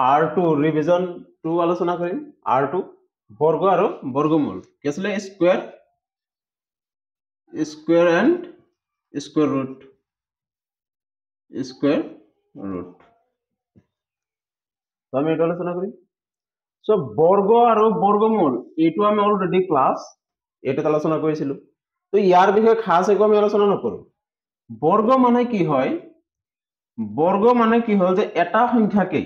R2 revision 2 আলোচনা কৰিম R2 বৰ্গ আৰু বৰ্গমূল কি আসলে স্কয়াৰ এন্ড স্কয়াৰ ৰুট তো আমি এটা আলোচনা কৰিম সো বৰ্গ আৰু বৰ্গমূল এইটো আমি অলৰেডি ক্লাস এটাত আলোচনা কৰিছিলো তো ইয়াৰ বিষয়ে খাস একো আমি আলোচনা নকৰো বর্গ মানে কি হয় বর্গ মানে কি হল যে এটা সংখ্যাকে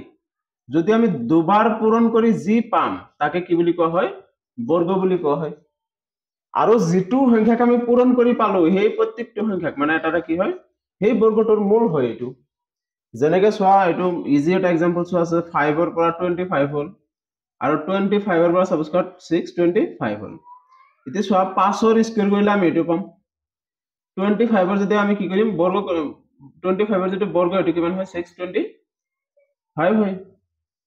যদি আমি দুবার পূরণ করি যি পাম তাকে কি বুলি কোৱা হয় বৰ্গ বুলি কোৱা হয় আৰু যেটো সংখ্যাক আমি পূৰণ কৰি পালো সেই প্ৰত্যেকটো সংখ্যাক মানে এটা কি হয় সেই বৰ্গটোৰ মূল হয় এইটো যেনেকে চোৱা এইটো ইজি এটা এক্সাম্পল চোৱা আছে 5 ৰ পৰা 25 হল আৰু 25 ৰ পৰা সাপোজ কৰ 625 হল এতিয়া চোৱা 5 ৰ স্কয়াৰ কৰিলে আমি এইটো পাম 25 ৰ যদি আমি কি কৰিম বৰ্গ কৰিম 25 ৰ যেটো বৰ্গ এটো কিমান হয় 625 হয়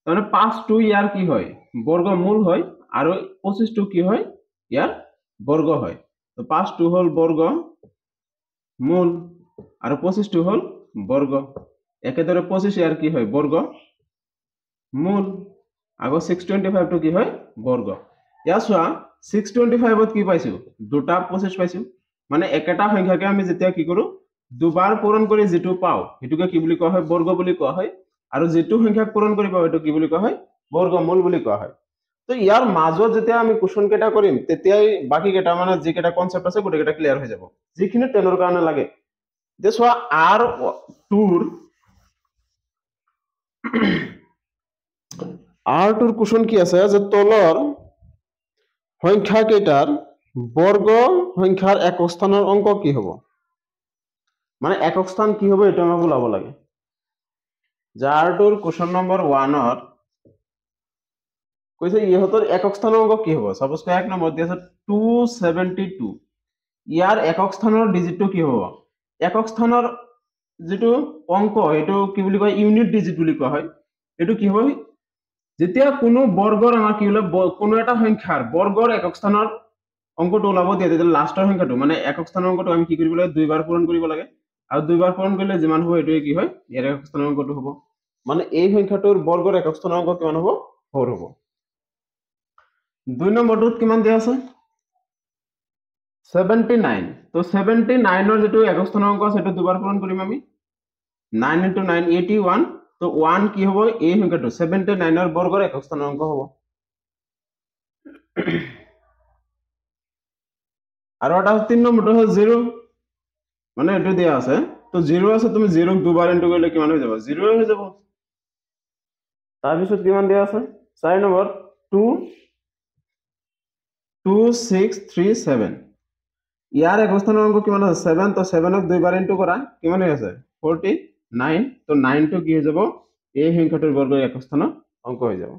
মানে 5 টো ইয়াৰ কি হয় বৰ্গমূল হয় আৰু 25 টো কি হয় ইয়াৰ বৰ্গ হয় তো 5 টো হল বৰ্গ মূল আৰু 25 টো হল বৰ্গ একেদৰে 25 ইয়াৰ কি হয় বৰ্গ মূল আগো 625 টো কি হয় বৰ্গ ইয়া চোৱা 625 ত কি পাইছো দুটা 25 পাইছো মানে একেটা সংখ্যাকে আমি যেতিয়া কি কৰো দুবাৰ পূৰণ কৰি যেটো পাও হেতুকে কি বুলি কোৱা হয় বৰ্গ বুলি কোৱা হয় আৰু যেটো সংখ্যাক পূৰণ কৰি পাও এটো কি বুলি কোৱা হয় বৰ্গমূল বুলি কোৱা হয় তো ইয়াৰ মাজত যেতিয়া আমি কোশ্চন কেটা কৰিম তেতিয়াই বাকি কেটা মানে যি কেটা কনসেপ্ট আছে গোটেই কেটা ক্লিয়ার হৈ যাব যিখিনি টেনৰ কাৰণে লাগে যে চোৱা R2 কোশ্চন কি আছে যে তলৰ সংখ্যা কেইটাৰ বৰ্গ সংখ্যাৰ একক স্থানৰ অঙ্ক কি হ'ব মানে একক স্থান কি হ'ব এটা আমাক ওলাব লাগে যে R2 কোশ্চন নম্বৰ 1 ৰ কৈছে ইহতৰ একক স্থানৰ অঙ্ক কি হ'ব সাপোজ ক এক নম্বৰ দি আছে 272 ইয়াৰ একক স্থানৰ ডিজিটটো কি হ'ব একক স্থানৰ যেটো অঙ্ক এটো কি বুলি কয় ইউনিট ডিজিট বুলি কোৱা হয় এটো কি হয় যেতিয়া কোনো বৰ্গৰ আমাৰ কি হল কোনো এটা সংখ্যাৰ বৰ্গৰ একক স্থানৰ অঙ্কটো ওলাব দিয়ে তেতিয়া লাষ্টৰ সংখ্যাটো মানে একক স্থানৰ অঙ্কটো আমি কি কৰিব লাগে দুইবাৰ পূৰণ কৰিব লাগে আৰু দুইবাৰ পূৰণ কৰিলে যিমান হ'ব এটোই কি হয় ইয়াৰ একক স্থানৰ অঙ্কটো হ'ব মানে এই সংখ্যাটোৰ বৰ্গৰ একক স্থানৰ অঙ্ক কিমান হ'ব 4 হ'ব দুই নম্বৰটোত কিমান দিয়া আছে 79 তো 79 ৰ যেটো একক স্থানৰ অঙ্ক আছে এটো দুবাৰ পূৰণ কৰিম আমি 9 * 9 81 তো 1 কি হ'ব এই সংখ্যাটো 79 ৰ বৰ্গৰ একক স্থানৰ অঙ্ক হ'ব আৰু এটা 3 নম্বৰটো হ'ল 0 মানে এটো দিয়া আছে তো 0 আছে তুমি 0 ক দুবাৰ ইনটু কৰিলে কিমান হৈ যাব 0 হৈ যাব তাৰ পিছত কিমান দিয়া আছে 4 নম্বৰ 2637 ইয়াৰ একক স্থানৰ অঙ্ক কিমান আছে 7 তো 7 ক দুইবাৰ ইনটু কৰা কিমান হৈ আছে 49 তো 9 টো কি হৈ যাব এই সংখ্যাটোৰ বৰ্গৰ একক স্থানৰ অঙ্ক হৈ যাব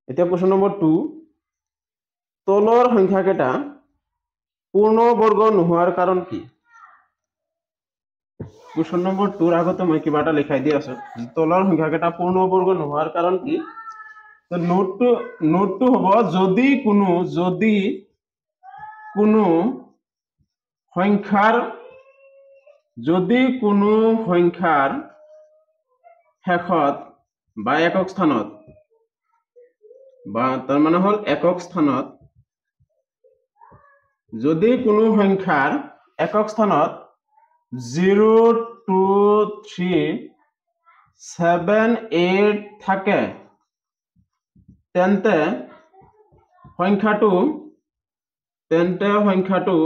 এতিয়া কোশ্চন নম্বৰ 2 তলৰ সংখ্যা কেটা পূৰ্ণ বৰ্গ নোহোৱাৰ কাৰণ কি কোশ্চন নম্বৰ 2 ৰ আগতে মই কিবা এটা লিখাই দি আছো তলৰ সংখ্যা কেটা পূৰ্ণ বৰ্গ নোহোৱাৰ কাৰণ কি তো নোটটো হ'ব যদি কোনো সংখ্যাৰ শেষত বা একক স্থানত বা তাৰ মানে হল একক স্থানত যদি কোনো সংখ্যাৰ একক স্থানত 0 2 3 7 8 থাকে তেন্তে সংখ্যাটো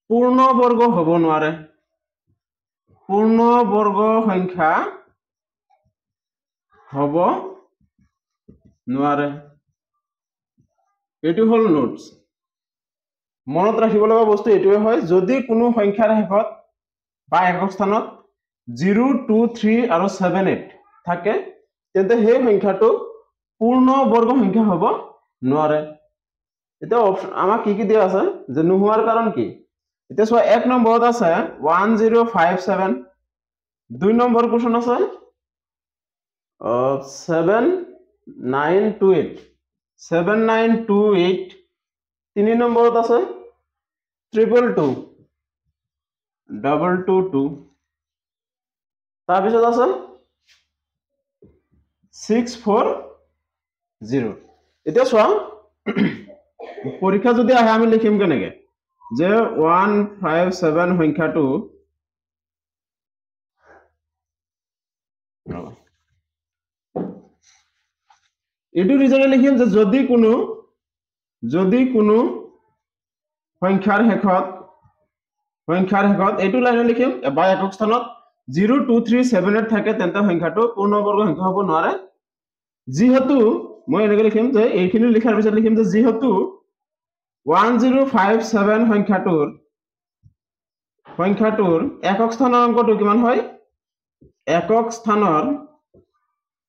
পূর্ণ বর্গ হ'ব নোৱাৰে পূৰ্ণ বৰ্গ সংখ্যা হ'ব নোৱাৰে এটো হল নোটস মনত ৰাখিব লগা বস্তু এটোৱে হয় যদি কোনো সংখ্যাৰ শেষত বা একক স্থানত 0 2 3 আৰু 7 8 থাকে তেন্তে সেই সংখ্যাটো পূৰ্ণ বৰ্গ সংখ্যা হ'ব নোৱাৰে এটা আমাক কি দিয়া আছে যে নোহোৱাৰ কাৰণ কি এটা চোৱা এক নম্বৰত আছে 1057 দুই নম্বৰ কোশ্চন আছে 7928 তিনি নম্বৰত আছে 222 তাৰপিছত আছে 640 এতিয়া চোৱা পৰীক্ষা যদি আহে আমি লিখিম কেনেকে যে 157 সংখ্যাটো এইটো ৰিজনে লিখিম যে যদি কোনো সংখ্যাৰ শেষত এইটো লাইনে লিখিম বা একক স্থানত 0 2 3 7 8 থাকে তেন্তে সংখ্যাটো পূৰ্ণবৰ্গ সংখ্যা হ'ব নোৱাৰে যেহেতু মই এনেকৈ লিখিম যে এইখিনি লিখাৰ পিছত লিখিম যে যেহেতু 1057 সংখ্যাটোৰ একক স্থানৰ অংকটো কিমান হয় একক স্থানৰ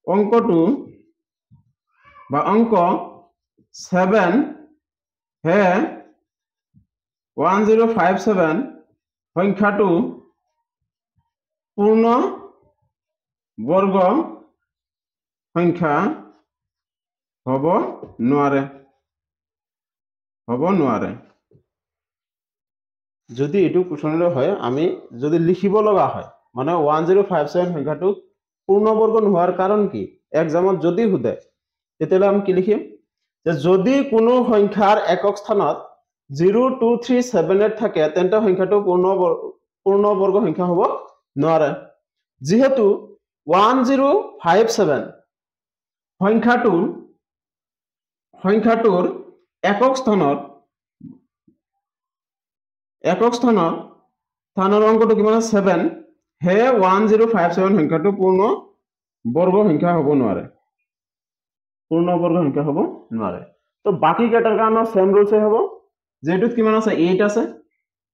অংকটো বা অংক 7 হে 1057 সংখ্যাটো পূৰ্ণ বৰ্গ সংখ্যা হ'ব নোৱাৰে যদি এটো কোৱেশ্চনলৈ হয় আমি যদি লিখিব লগা হয় মানে 1057 সংখ্যাটো পূৰ্ণবৰ্গ নোহোৱাৰ কাৰণ কি এক্সামত যদি সুধে তেতিয়ালে আমি কি লিখিম যে যদি কোনো সংখ্যাৰ একক স্থানত 0 2 3 7 8 থাকে তেন্তে সংখ্যাটো পূৰ্ণবৰ্গ সংখ্যা হ'ব নোৱাৰে যেহেতু 1057 সংখ্যাটোৰ একক স্থানৰ অংকটো কিমান 7 হে 1057 সংখ্যাটো পূৰ্ণ বৰ্গ সংখ্যা হ'ব নোৱাৰে তো বাকি কেইটাৰ কাৰণে সেম ৰুলছে হ'ব যেটোত কিমান আছে 8 আছে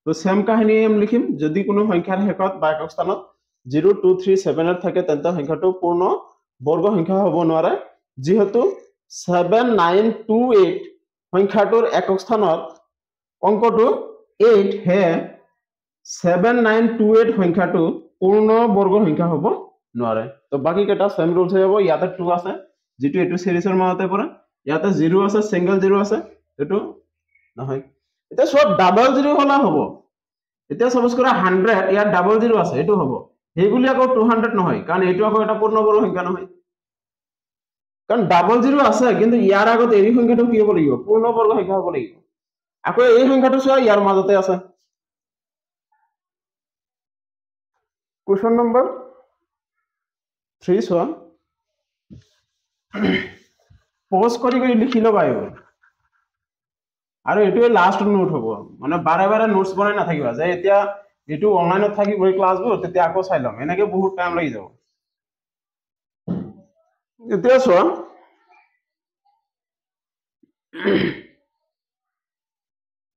তো সেম কাহিনী আমি লিখিম যদি কোনো সংখ্যাৰ শেষত বা একক স্থানত 0 2 3 7 8 থাকে তেন্তে সংখ্যাটো পূৰ্ণ বৰ্গ সংখ্যা হ'ব নোৱাৰে যেহেতু 7928 সংখ্যাটোৰ একক স্থানত অংকটো 8 হে 7928 সংখ্যাটো পূৰ্ণ বৰ্গ সংখ্যা হ'ব নোৱাৰে তো বাকি কেইটা সেম ৰুলছ হ'ব ইয়াতে 2 আছে যেটো এটো সিৰিজৰ মাজতে পৰে ইয়াতে 0 আছে সিঙ্গেল 0 আছে এটো নহয় এটা সব ডাবল 0 হলা হ'ব এটা সাপোজ কৰা 100 ইয়াত ডাবল 0 আছে এটো হ'ব হেগুলি আকৌ 200 নহয় কাৰণ এটো আকৌ এটা পূৰ্ণবৰ্গ সংখ্যা নহয় কাৰণ ডাবল 0 আছে কিন্তু ইয়াৰ আগত এই সংখ্যাটো কি হ'ব লাগিব পূৰ্ণবৰ্গ সংখ্যা হ'ব লাগিব আকৌ এই সংখ্যাটো চোৱা ইয়াৰ মাজতে আছে Question number 3 চোৱা পজ কৰি লিখি লবা এইবোৰ আৰু এটোৱে লাষ্ট নোট হ'ব মানে বাৰে বাৰে নোটস বনাই নাথাকিবা যে এতিয়া এটো অনলাইনত থাকি গৈ ক্লাছবোৰ তেতিয়া আকৌ চাই লম এনেকে বহুত টাইম লাগি যাব এতিয়া চোৱা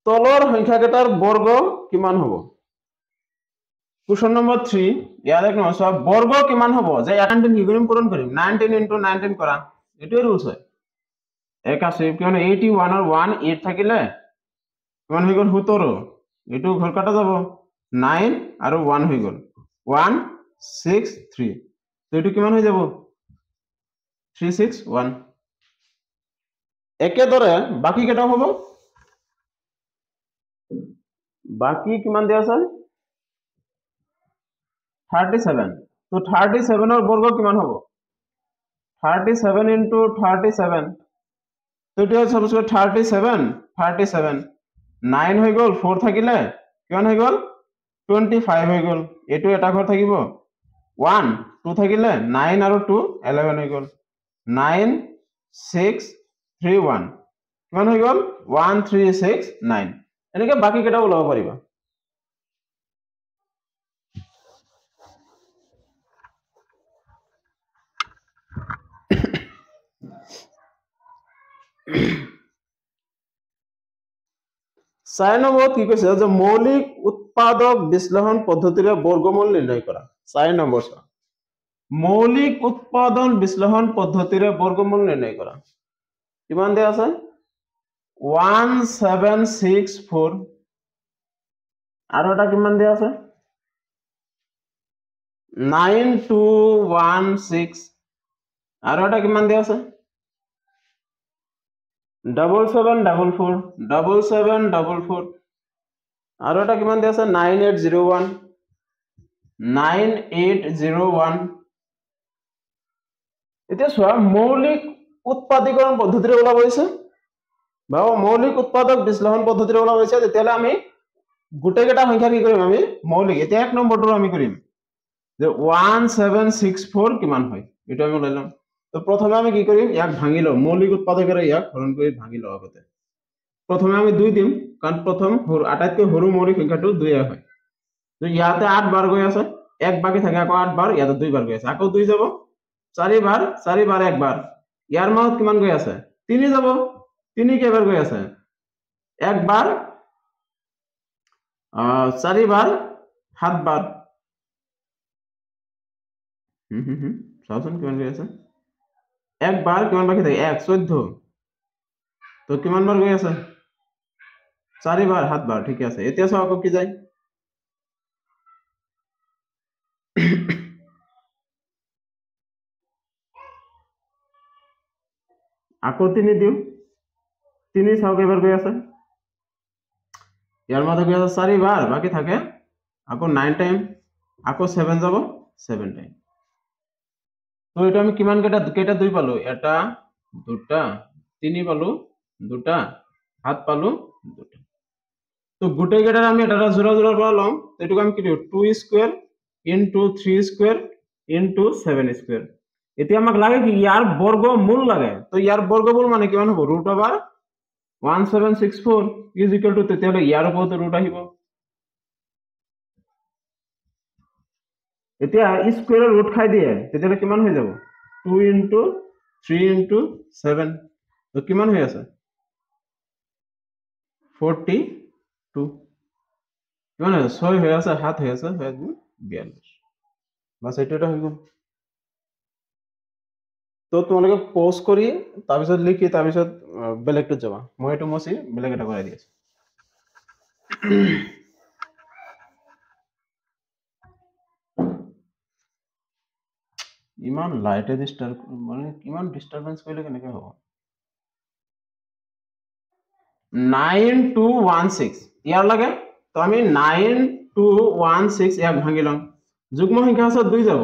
তলৰ সংখ্যাকেইটাৰ বৰ্গ কিমান হ'ব Question number 3 ইয়াৰে কি আছে বৰ্গ কিমান হ'ব যে 19 কি পূৰণ কৰিম 19 * 19 কৰা এটোৱে ৰুলছ হয় এক আছে কিয়নো 81 আৰু 1 8 থাকিলে কিমান হৈ গ'ল 17 এটো ঘৰ কাটা যাব 9 আৰু 1 হৈ গ'ল 1 6 3 তো এটো কিমান হৈ যাব 361 একেদৰে বাকি কেটা হ'ব বাকি কিমান দিয়া আছে 37 তো 37 এর বর্গ কিমান হবে 37 into 37 তো এটা সাপোজ 37 9 হৈ গল 4 থাকিলে কিমান হৈ গল 25 হৈ গল এটো এটা ঘর থাকিব 1 2 থাকিলে 9 আৰু 2 11 হৈ গল 9 6 3 1 কিমান হৈ গল 1 3 6 9 এনেকে বাকি কেটা ওলাব পাৰিবা চাৰি নম্বৰত কি কৈছে যে মৌলিক উৎপাদক বিশ্লেষণ পদ্ধতিৰে বৰ্গমূল নিৰ্ণয় কৰা 4 নম্বৰ মৌলিক উৎপাদন বিশ্লেষণ পদ্ধতিৰে বৰ্গমূল নিৰ্ণয় কৰা কিমান দিয়া আছে 1764 আৰু এটা কিমান দিয়া আছে 9216 আৰু এটা কিমান দিয়া আছে 7744 আৰু এটা কিমান দিয়া আছে 9801 9801 এতিয়া চোৱা মৌলিক উৎপাদীকৰণ পদ্ধতিৰে ওলাব হৈছে বা মৌলিক উৎপাদক বিশ্লেষণ পদ্ধতিৰে ওলাব হৈছে তেতিয়াহ'লে আমি গোটেইকেইটা সংখ্যা কি কৰিম আমি মৌলিক এতিয়া এক নম্বৰটো আমি কৰিম যে 1764 কিমান হয় এটা আমি ওলাই লম তো প্ৰথমে আমি কি কৰিম ইয়াক ভাঙি লওঁ মৌলিক উৎপাদকেৰে ইয়াক হৰণ কৰি ভাঙি লওঁ আগতে প্ৰথমে আমি 2 দিম কাৰণ প্ৰথম আটাইতকৈ সৰু মৌলিক সংখ্যাটো 2 হয় তো ইয়াতে 8 বাৰ গৈ আছে এক বাকি থাকে আকৌ 8 বাৰ ইয়াতে 2 বাৰ গৈ আছে আকৌ 2 যাব 4 বাৰ 1 বাৰ ইয়াৰ মাজত কিমান গৈ আছে 3 যাব 3 কেইবাৰ গৈ আছে এক বাৰ 4 বাৰ 7 বাৰ চাওচোন কিমান গৈ আছে এক বাৰ কিমান বাকি থাকে 1 14 তো কিমান বাৰ গৈ আছে 4 বাৰ 7 বাৰ ঠিক আছে এতিয়া চাও আকৌ কি যায় আকৌ 3 দিও 3 চাও কেইবাৰ গৈ আছে ইয়াৰ মধ্যে গৈ আছে 4 বাৰ বাকি থাকে আকৌ 9 টাইম আকৌ 7 যাব 7 টাইম তো এটা আমি কিমান কেইটা 2 পালো এটা দুটা 3 পালো দুটা 7 পালো দুটা তো গোটেই কেইটাৰ আমি এটা জোড়া জোড়াৰ পৰা লম এটুকু আমি কি দিও 2 square into 3 square into 7 square এতিয়া আমাক লাগে কি ইয়াৰ বৰ্গমূল লাগে তো ইয়াৰ বৰ্গমূল মানে কিমান হ'ব √1764 ইজ ইকুয়াল টু তেতিয়াহলে ইয়াৰ ওপৰত ৰুট আহিব এতিয়া স্কয়াৰৰ ৰুট খাই দিয়ে তেতিয়াহলে কিমান হৈ যাব 2 ইনটু 3 ইনটু 7 তো কিমান হৈ আছে 42 কিমান হৈ আছে 6 হৈ আছে 7 হৈ আছে 42 বাস এটা হৈ গ'ল তো তোমালোকে পজ কৰি তাৰপিছত লিখি তাৰপিছত বেলেগটোত যাবা মই এইটো মচি বেলেগ এটা কৰাই দি আছো ইমান লাইটে ডিস্টাৰ্ব মানে কিমান ডিস্টাৰবেন্স কৰিলে কেনেকৈ হ'ব 9216 ইয়াৰ লাগে তো আমি 9216 ইয়াক ভাঙি লম যুগ্ম সংখ্যা আছে 2 যাব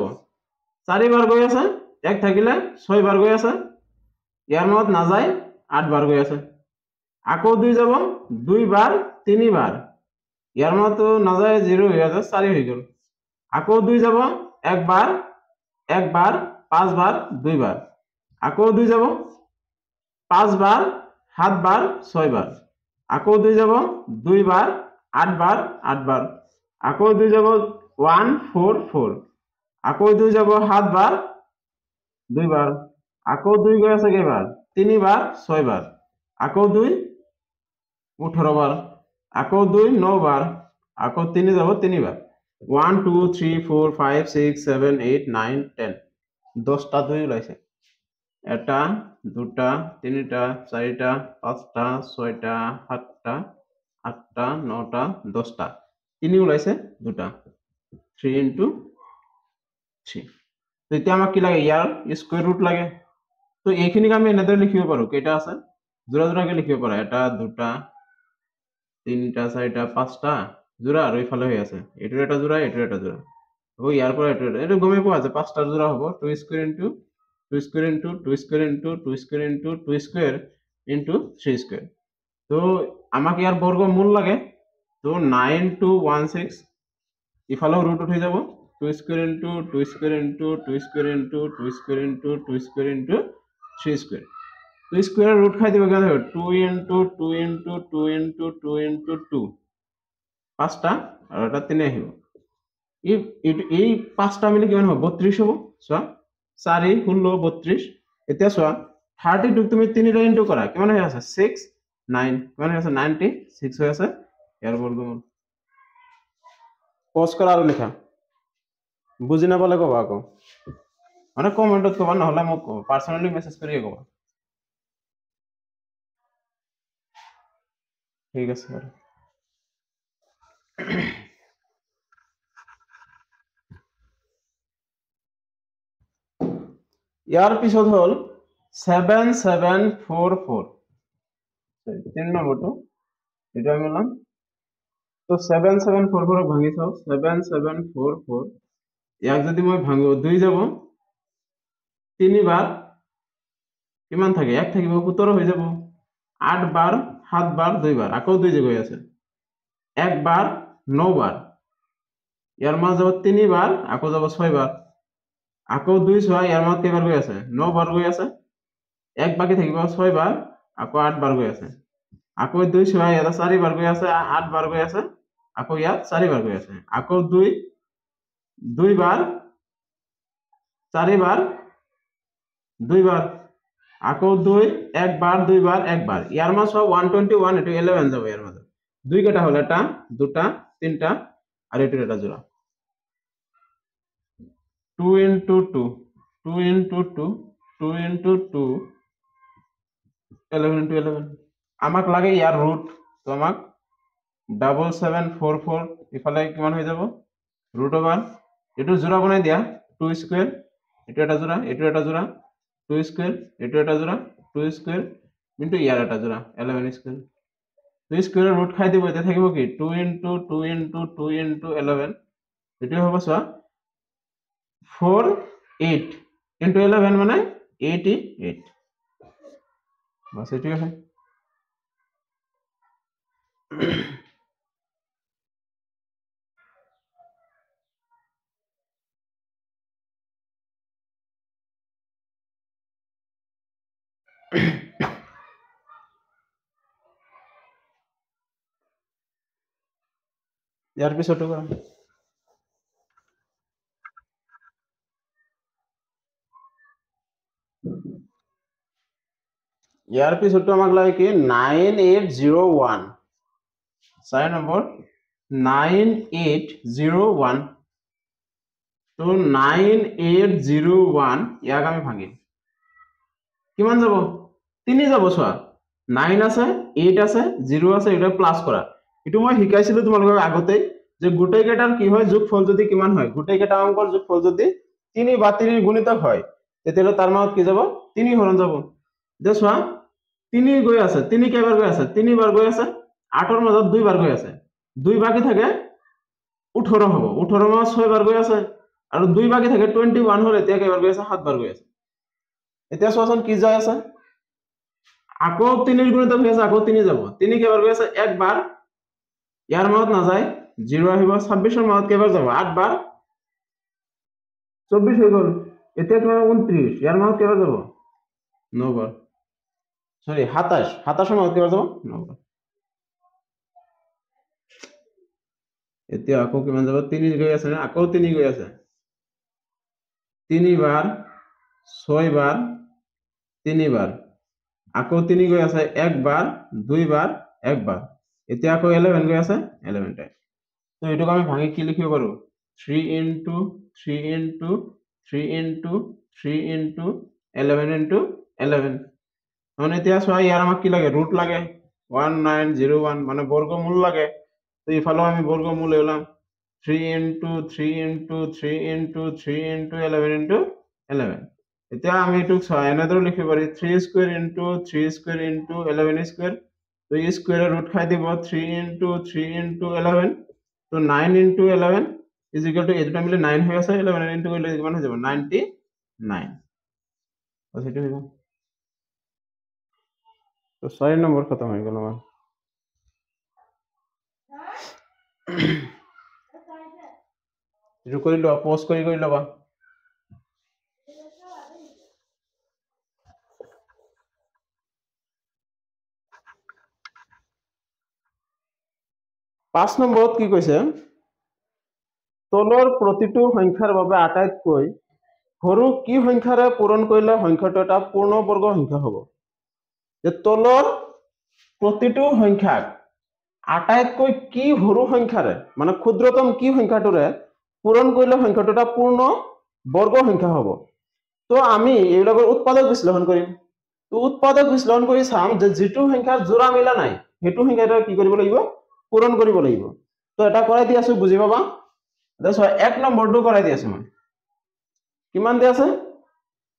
4 বাৰ গৈ আছে 1 থাকিলে 6 বাৰ গৈ আছে ইয়াৰ মত না যায় 8 বাৰ গৈ আছে আকৌ 2 যাব 2 বাৰ 3 বাৰ ইয়াৰ মত না যায় 0 হৈ আছে 4 হৈ গ'ল আকৌ 2 যাব 1 বাৰ 5 বাৰ 2 বাৰ আকৌ 2 যাব 5 বাৰ 7 বাৰ 6 বাৰ আকৌ 2 যাব 2 বাৰ 8 বাৰ 8 বাৰ আকৌ 2 যাব 144 আকৌ 2 যাব 7 বাৰ 2 বাৰ আকৌ 2 গৈ আছে কেইবাৰ 3 বাৰ 6 বাৰ আকৌ 2 18 বাৰ আকৌ 2 9 বাৰ আকৌ 3 যাব 3 বাৰ 1 2 3 4 5 6 7 8 9 10 10টা 2 ওলাইছে এটা দুটা তিনিটা চাৰিটা পাঁচটা ছয়টা সাতটা আঠটা নটা 10টা 3 ওলাইছে দুটা 3 ইনটু 3 তো এতিয়া আমাক কি লাগে ইয়াৰ স্কয়াৰ ৰুট লাগে তো এইখিনিক আমি এনেদৰে লিখিব পাৰো কেইটা আছে জোড়া জোড়াকে লিখিব পাৰো এটা দুটা তিনিটা চাৰিটা পাঁচটা জোড়া আৰু ইফালে হৈ আছে এটো এটা জোড়া এটো এটা জোড়া আকৌ ইয়াৰ পৰা এটো গমে পোৱা আছে পাঁচটা জোড়া হ'ব 2 square into 2 square into 2 square into 2 square into 2 square into 3 square তো আমাক ইয়াৰ বৰ্গমূল লাগে তো 9216 ইফালে ৰুট উঠি যাব 2 square into 2 square into 2 square into 2 square into 2 square into 3 square 2 square root খাই দিব কেনে 2 ইনটু 2 ইনটু 2 ইনটু 2 ইনটু 2 পাঁচটা আৰু এটা 3 আহিব এই পাঁচটা মিলি কিমান হ'ব 32 হ'ব চোৱা 4 16 32 এতিয়া চোৱা 32 তুমি 3 ৰে ইনটু কৰা কিমান হৈ আছে 6 9 কিমান হৈ আছে 96 হৈ আছে ইয়াৰ বৰ্গমূল পজ কৰা আৰু লিখা বুজি নাপালে ক'বা আকৌ মানে কমেন্টত ক'বা নহলে মোক পাৰ্সোনালি মেসেজ কৰি ক'বা ঠিক আছে বাৰু ইয়াৰ পিছত হল 7744 তিন নম্বৰটো এটা আমি লম তো 7744 ভাঙি চাও 7744 ইয়াক যদি মই ভাঙো 2 যাব 3 বার কিমান থাকে 1 থাকিব 17 হৈ যাব 8 বার 7 বার 2 বার আকৌ 2 যে গৈ আছে 1 বার 9 বার ইয়াৰ মান যাব 3 বাৰ আকৌ যাব 6 বাৰ আকৌ 2 6 ইয়াৰ মান কেইবাৰ গৈ আছে 9 বার গৈ আছে 1 বাকি থাকিব 6 বার আকৌ 8 বার গৈ আছে আকৌ 2 6 ইয়াত 4 বার গৈ আছে 8 বার গৈ আছে আকৌ ইয়াত 4 বার গৈ আছে আকৌ 2 2 বার 4 বার 2 বার আকৌ 2 1 বার 2 বার 1 বার ইয়াৰ মান সব 121 এটো 11 যাব ইয়াৰ মাজত দুই কেটা হল এটা দুটা তিনটা আর এটো এটা জোড়া 2 into 2 2 into 2 2 into 2 11 into 11 আমাক লাগে ইয়ার রুট তো আমাক 7744 ইফালে কিমান হৈ যাব রুট ওভার এটো জোড়া বনাই দিয়া 2 স্কয়ার এটো এটা জোড়া 2 স্কয়ার এটো এটা জোড়া 2 স্কয়ার ইনটু ইয়ার এটা জোড়া 11 স্কয়ার 2 স্কয়ারের রুট খাই দিব এটা থাকিব কি 2 into 2 into 2 into 11 এটো হ'ব সা 4 8 into 11 মানে 88 বাস এটাই হয় ইয়ার পিছতো কৰা ইয়াৰ পিছতো আমাক লাগে কি 9801 6 নম্বৰ 9801 তো 9801 ইয়াক আমি ভাঙিম কিমান যাব 3 যাব সোয়া 9 আছে 8 আছে 0 আছে এটা প্লাস করা এটো মই শিকাইছিলো তোমালোকক আগতে যে গোটেই কেটাৰ কি হয় যোগফল যদি কিমান হয় গোটেই কেটা অংকৰ যোগফল যদি 3 বা 3 গুণিতক হয় তেতিয়ালে তাৰ মান কি যাব 3 হৰণ যাব যে সোয়া 3 গৈ আছে 3 কেইবাৰ গৈ আছে 3 বাৰ গৈ আছে 8 ৰ মাজত 2 বাৰ গৈ আছে 2 বাকি থাকে 18 হ'ব 18 ৰ মাজত 6 বাৰ গৈ আছে আৰু 2 বাকি থাকে 21 হল এতিয়া কেইবাৰ গৈ আছে 7 বাৰ গৈ আছে এতিয়া সোয়াচোন কি যায় আছে আকৌ 3 গুণিতক হৈ আছে আকৌ 3 যাব 3 কেইবাৰ গৈ আছে 1 বাৰ ইয়াৰ মাজত না যায় 0 আহিব 26 ৰ মাজত কেইবাৰ যাব 8 বাৰ 24 হৈ গল এতিয়া কিমান 29 ইয়াৰ মাজত কেইবাৰ যাব 9 বাৰ সৰি 27 27 ৰ মাজত কেইবাৰ যাব 9 বাৰ এতিয়া আকৌ কিমান যাব 3 গৈ আছে না আকৌ 3 গৈ আছে 3 বাৰ 6 বাৰ 3 বাৰ আকৌ 3 গৈ আছে 1 বাৰ 2 বাৰ 1 বাৰ এতিয়া আকৌ 11 গৈ আছে 11 টাইম তো এটুক আমি ভাঙি কি লিখিব পাৰো 3 into 3 into 3 into 3 into 11 into 11 মানে এতিয়া সোয়া ইয়াৰ আমাক কি লাগে রুট লাগে 1901 মানে বর্গমূল লাগে তো ইফালে আমি বর্গমূল এলাম 3 into 3 into 3 into 3 into 11 into 11 এতিয়া আমি এটুক এনেদৰে লিখিব পাৰি 3 square into 3 square into 11 square তো এই স্কয়ারের রুট খাই দিব 3 into 3 into 11 তো 9 into 11 is equal to এটা মিলে 9 হৈ আছে 11 into কৰিলে কিমান হৈ যাব 99 তো সেটো হৈ গ'ল তো 6 নম্বৰ খতম হৈ গ'ল আমাৰ এটো কৰি লবা পজ কৰি লবা 5 নম্বৰত কি কৈছে তলৰ প্ৰতিটো সংখ্যাৰ বাবে আটাইতকৈ সৰু কি সংখ্যাৰে পূৰণ কৰিলে সংখ্যাটো এটা পূৰ্ণবৰ্গ সংখ্যা হ'ব যে তলৰ প্ৰতিটো সংখ্যাক আটাইতকৈ কি সৰু সংখ্যাৰে মানে ক্ষুদ্ৰতম কি সংখ্যাটোৰে পূৰণ কৰিলে সংখ্যাটো এটা পূৰ্ণ বৰ্গ সংখ্যা হ'ব তো আমি এইবিলাকৰ উৎপাদক বিশ্লেষণ কৰিম তো উৎপাদক বিশ্লেষণ কৰি চাম যে যিটো সংখ্যাৰ জোড়া মিলা নাই হেতু সংখ্যাটো কি কৰিব লাগিব পূৰণ কৰিব লাগিব তো এটা কৰাই দি আছো বুজি পাবা দেখো 1 নম্বৰটো কৰাই দি আছো মই কিমান দি আছে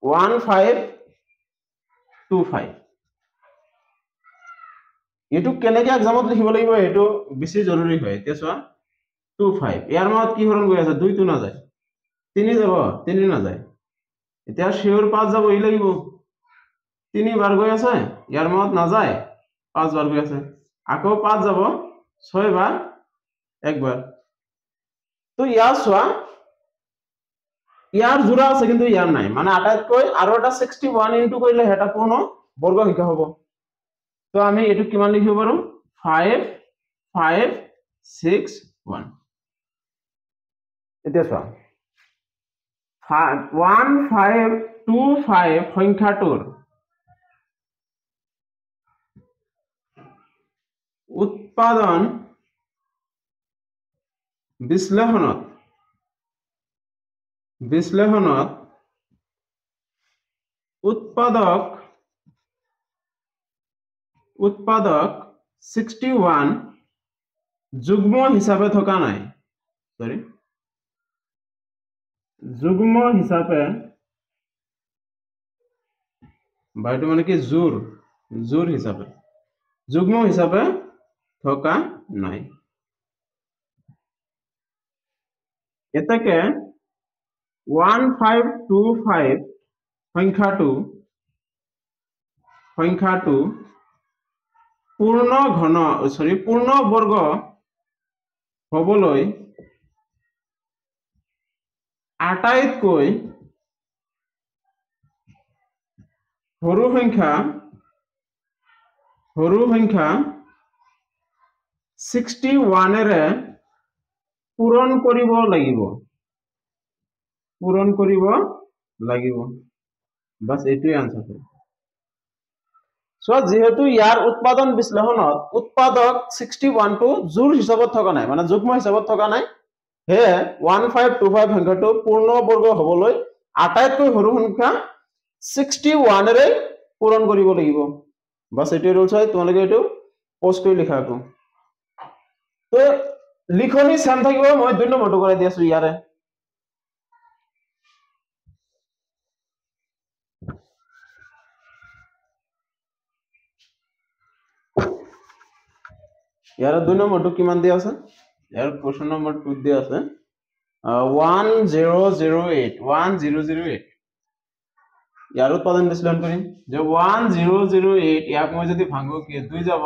1525 এটু কেনেকে এক্সামত লিখিব লাগিব এটু বেছি জৰুৰী হয় এতিয়া চোৱা 25 ইয়াৰ মাজত কি হৰণ গৈ আছে 2 তো না যায় 3 যাব 3 না যায় এতিয়া শিওর 5 যাব ই লাগিব 3 বার গৈ আছে ইয়াৰ মত না যায় 5 বাৰ গৈ আছে আকৌ 5 যাব 6 বাৰ একবাৰ তো ইয়াৰ সোয়া ইয়াৰ জোড়া আছে কিন্তু ইয়াৰ নাই মানে আটাইতকৈ আৰু এটা 61 ইনটু কৰিলে হেটা পূৰ্ণ বৰ্গ সংখ্যা হ'ব তো আমি এটু কিমান লিখিব পাৰো 5 5 6 1 এতিয়া সোয়া 1525 সংখ্যাটোৰ উৎপাদন বিশ্লেষণত উৎপাদক 61 যুগ্ম হিচাপে থকা নাই সরি যুগ্ম হিচাপে বাইটো মানে কি জোর হিচাপে যুগ্ম হিচাপে থকা নাই এটাকে 1525 সংখ্যাটো পূর্ণ ঘন পূর্ণ বর্গ হবলৈ আটাইতকৈ সৰু সংখ্যা 61 এৰে পূৰণ কৰিব লাগিব বাস এইটোই আনসার সো যেহেতু ইয়ার উৎপাদন বিশ্লেষণত উৎপাদক 61 টো জোড় হিসাবত থকা নাই মানে যুগ্ম হিসাবত থকা নাই হে 1525 সংখ্যাটো পূর্ণ বর্গ হবলৈ আটাইতকৈ সৰু সংখ্যা 61 এৰে পূৰণ কৰিব লাগিব বাস এইটোই ৰুলস হয় তোমালোকে এইটো পোস্ট কৰি লিখা আকৌ তো লিখনি সেম থাকিব মই 2 নম্বৰটো কৰাই দি আছো ইয়াৰে ইয়াৰ 2 নম্বৰটো কিমান দিয়া আছে ইয়াৰ কোশ্চন নম্বৰ 2 দিয়া আছে 1008 ইয়াৰ উৎপাদন বিশ্লেষণ কৰিম যে 1008 ইয়াক মই যদি ভাঙো কি 2 যাব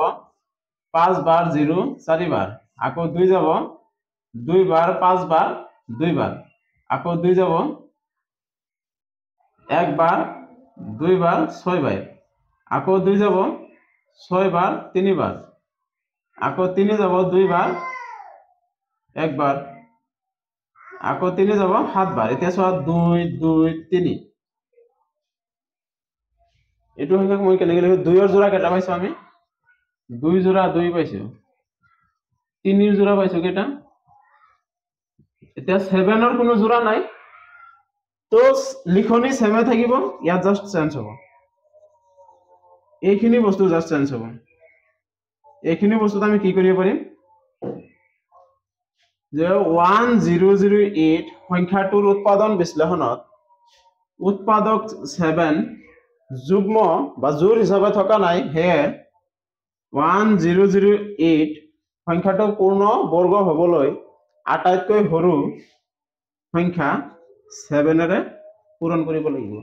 5 বার 0 4 বার আকৌ 2 যাব 2 বার 5 বার 2 বার আকৌ 2 যাব 1 বার 2 বার 6 বার আকৌ 2 যাব 6 বার 3 বার আকৌ 3 যাব 2 বার 1 বার আকৌ 3 যাব 7 বার এতিয়া সোয়া 2 2 3 এটো সংখ্যা মই কেনেকৈ লিখো 2 এর জোড়া কেটা পাইছো আমি 2 জোড়া 2 পাইছো 3 এর জোড়া পাইছো কেটা এতিয়া 7 এর কোনো জোড়া নাই তো লিখনি সেমে থাকিব ইয়া জাস্ট চেঞ্জ হ'ব এইখিনি বস্তু জাস্ট চেঞ্জ হ'ব এইখিনি বস্তুত আমি কি কৰিব পাৰিম যে 1008 সংখ্যাটোৰ উৎপাদন বিশ্লেষণত উৎপাদক 7 যুগ্ম বা জোড় হিচাপে থকা নাই হে 1008 সংখ্যাটো পূৰ্ণ বৰ্গ হবলৈ আটাইতকৈ সৰু সংখ্যা 7 এৰে পূৰণ কৰিব লাগিব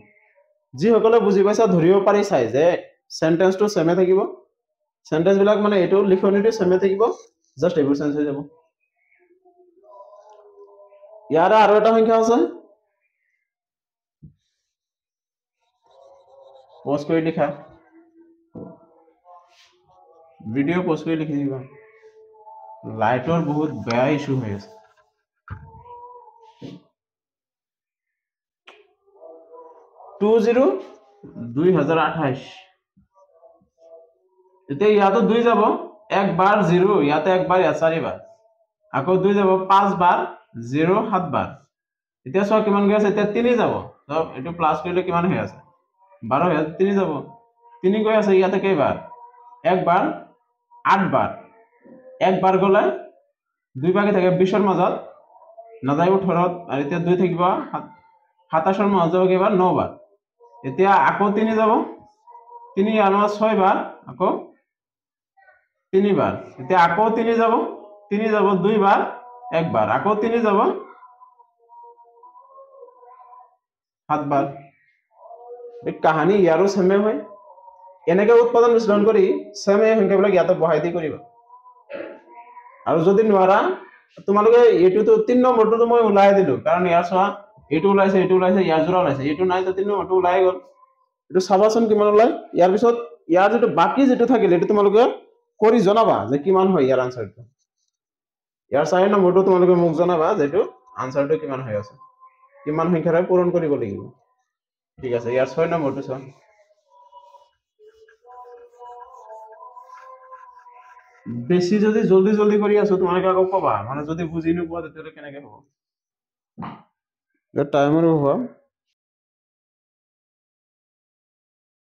যি সকলে বুজি পাইছা ধৰিব পাৰি চাই যে সেন্টেন্সটো সেমে থাকিব সেন্টেন্স বিলাক মানে এটো লিখনিটো সেমে থাকিব জাস্ট এবোৰ চেঞ্জ হৈ যাব ইয়াৰ আৰু এটা সংখ্যা আছে পোস্ট কৰি লিখা ভিডিও পোস্ট কৰি লিখি দিবা লাইটৰ বহুত বেয়া ইস্যু হৈ আছে 2028 এতিয়া ইয়াতো 2 যাব 1 বার 0 ইয়াতে 1 বার 4 বার আকৌ 2 যাব 5 বার 0 7 বার এতিয়া সব কিমান গৈ আছে এতিয়া 3 যাব সব এটো প্লাস কৰিলে কিমান হৈ আছে 12 হৈ আছে 3 যাব 3 গৈ আছে ইয়াতে কেইবাৰ 1 বার 8 বার 1 বার গলে 2 বাকি থাকে 20 এর মাজত না যায় 18 আর এতিয়া 2 থাকিব 27 এর মাজত যাব কেইবাৰ 9 বার এতিয়া আকৌ 3 যাব 3 আর 6 বার আকৌ 3 বার এতিয়া আকৌ 3 যাব 2 বার 1 বার আকৌ 3 যাব 7 বাৰ এই কাহানি ইয়াৰো সেমে হয় এনেকে উৎপাদন বিশ্লেষণ কৰি সেম এই সংখ্যাবিলাক ইয়াতে বহাই দি কৰিবা আৰু যদি নোৱাৰা তোমালোকে এইটোতো 3 নম্বৰটো মই ওলাই দিলো কাৰণ ইয়াৰ চোৱা এইটো ওলাইছে ইয়াৰ জোৰা ওলাইছে এইটো নাই তো 3 নম্বৰটো ওলাই গল এইটো চাবাচোন কিমান ওলাই ইয়াৰ পিছত ইয়াৰ যেটো বাকি যেটো থাকিল এইটো তোমালোকে কৰি জনাবা যে কিমান হয় ইয়াৰ আনসাৰটো ইয়াৰ 4 নম্বৰটো তোমালোকে মোক জনাবা যেটো আনসাৰটো কিমান হৈ আছে কিমান সংখ্যাৰে পূৰণ কৰিব লাগিব ঠিক আছে ইয়াৰ 6 নম্বৰটো চোৱা বেছি যদি জলদি জলদি কৰি আছো তোমালোকে আকৌ কবা মানে যদি বুজি নোপোৱা তেতিয়ালে কেনেকে হ'ব টাইমৰ অভাৱ